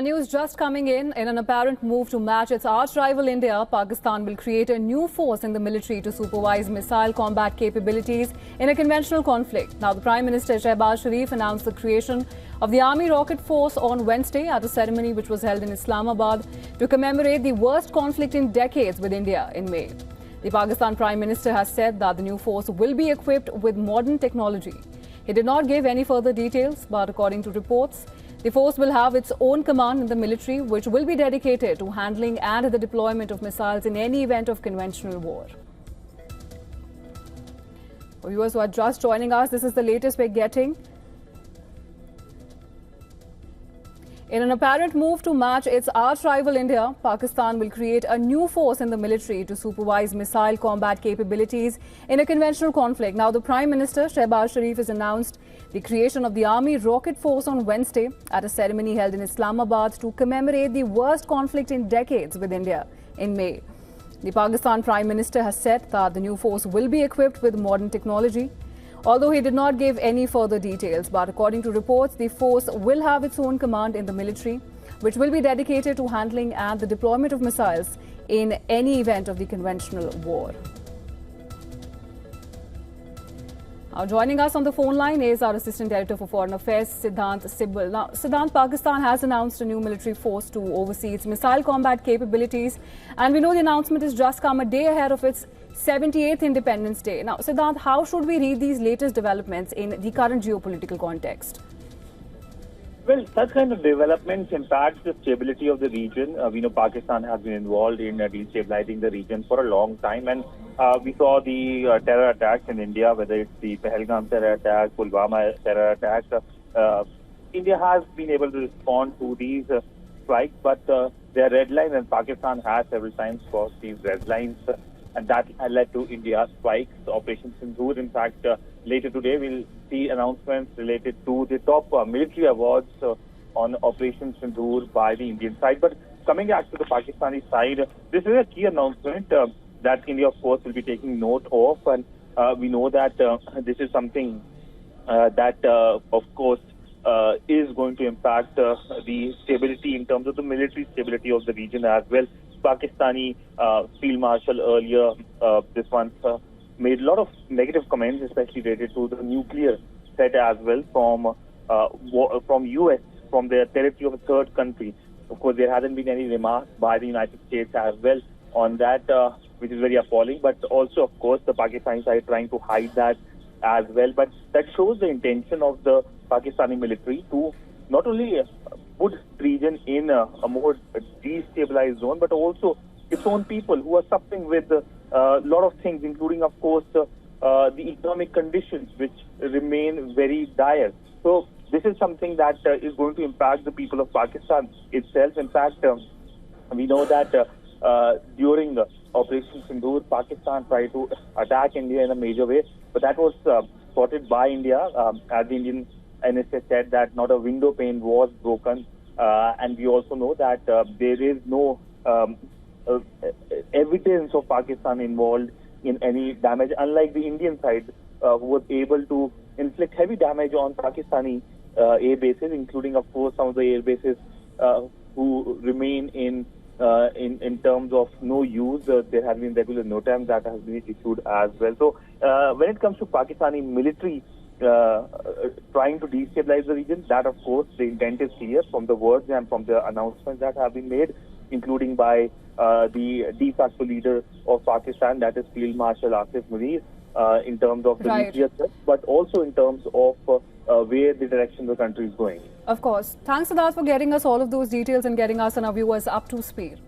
A news just coming in an apparent move to match its arch-rival India, Pakistan will create a new force in the military to supervise missile combat capabilities in a conventional conflict. Now, the Prime Minister Shehbaz Sharif announced the creation of the Army Rocket Force on Wednesday at a ceremony which was held in Islamabad to commemorate the worst conflict in decades with India in May. The Pakistan Prime Minister has said that the new force will be equipped with modern technology. He did not give any further details, but according to reports, the force will have its own command in the military, which will be dedicated to handling and the deployment of missiles in any event of conventional war. For viewers who are just joining us, this is the latest we're getting. In an apparent move to match its arch-rival India, Pakistan will create a new force in the military to supervise missile combat capabilities in a conventional conflict. Now, the Prime Minister, Shehbaz Sharif, has announced the creation of the Army Rocket Force on Wednesday at a ceremony held in Islamabad to commemorate the worst conflict in decades with India in May. The Pakistan Prime Minister has said that the new force will be equipped with modern technology. Although he did not give any further details, but according to reports, the force will have its own command in the military, which will be dedicated to handling and the deployment of missiles in any event of the conventional war. Now, joining us on the phone line is our Assistant Editor for Foreign Affairs, Siddhant Sibbal. Now, Siddhant, Pakistan has announced a new military force to oversee its missile combat capabilities, and we know the announcement has just come a day ahead of its 78th Independence Day. Now, Siddhant, how should we read these latest developments in the current geopolitical context? Well, such kind of developments impact the stability of the region. We know Pakistan has been involved in destabilizing the region for a long time, and we saw the terror attacks in India, whether it's the Pahalgam terror attack, Pulwama terror attack. India has been able to respond to these strikes, but they are red lines, and Pakistan has several times crossed these red lines, and that led to India's strikes. Operation Sindoor, in fact, later today we'll see announcements related to the top military awards on Operation Sindoor by the Indian side. But coming back to the Pakistani side, this is a key announcement that India, of course, will be taking note of. And we know that this is something that, of course, is going to impact the stability in terms of the military stability of the region as well. Pakistani Field Marshal earlier this month made a lot of negative comments, especially related to the nuclear threat as well from US, from the territory of a third country. Of course, there hasn't been any remarks by the United States as well on that, which is very appalling. But also, of course, the Pakistani side trying to hide that as well. But that shows the intention of the Pakistani military to not only put the region in a more destabilized zone, but also its own people who are suffering with a lot of things, including, of course, the economic conditions, which remain very dire. So this is something that is going to impact the people of Pakistan itself. In fact, we know that during Operation Sindoor, Pakistan tried to attack India in a major way, but that was spotted by India, as the Indian NSA said that not a window pane was broken, and we also know that there is no evidence of Pakistan involved in any damage, unlike the Indian side, who was able to inflict heavy damage on Pakistani air bases, including, of course, some of the air bases who remain in terms of no use. There have been regular NOTAMs that has been issued as well. So when it comes to Pakistani military trying to destabilize the region, that, of course, the intent is clear from the words and from the announcements that have been made, including by the de facto leader of Pakistan, that is Field Marshal Asif Munir, in terms of the nuclear threat, but also in terms of where the direction the country is going. Of course. Thanks, Siddhant, for getting us all of those details and getting us and our viewers up to speed.